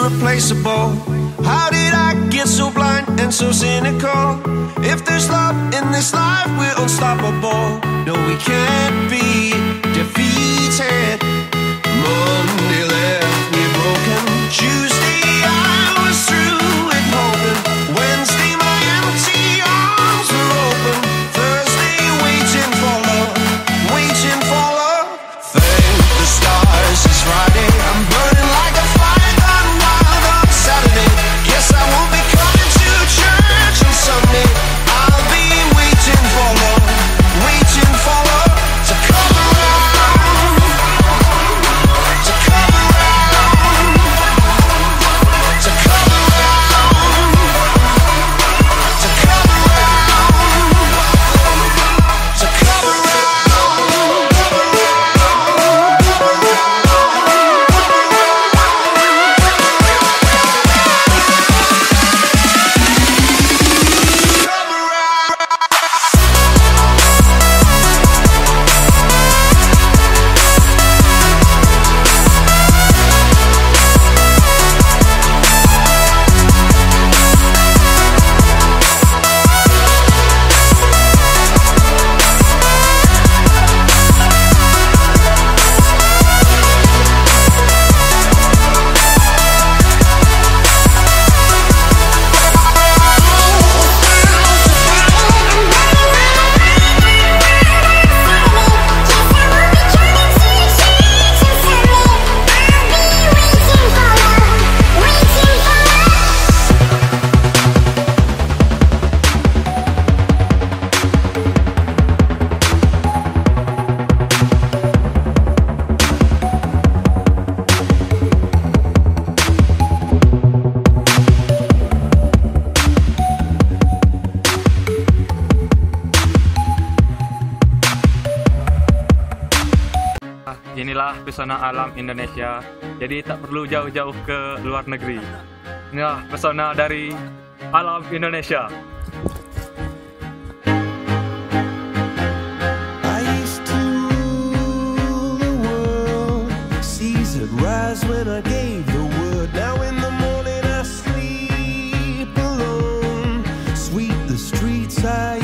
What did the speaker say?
irreplaceable. How did I get so blind and so cynical? If there's love in this life, we're unstoppable. No, we can't be defeated. Monday left me broken. Tuesday I was through with hoping. Wednesday my empty arms were open. Thursday waiting for love, waiting for love. Thank the stars it's Friday. I'm burning like a fire gone wild on Saturday. Guess I won't be coming to church on Sunday. I'll be waiting for love, waiting for love to come around, to come around, to come around, to come around, to come Inilah pesona alam Indonesia, jadi tak perlu jauh-jauh ke luar negeri. Inilah pesona dari alam Indonesia. I used to rule the world. Seas would rise when I gave the word. Now in the morning I sleep alone. Sweep the streets I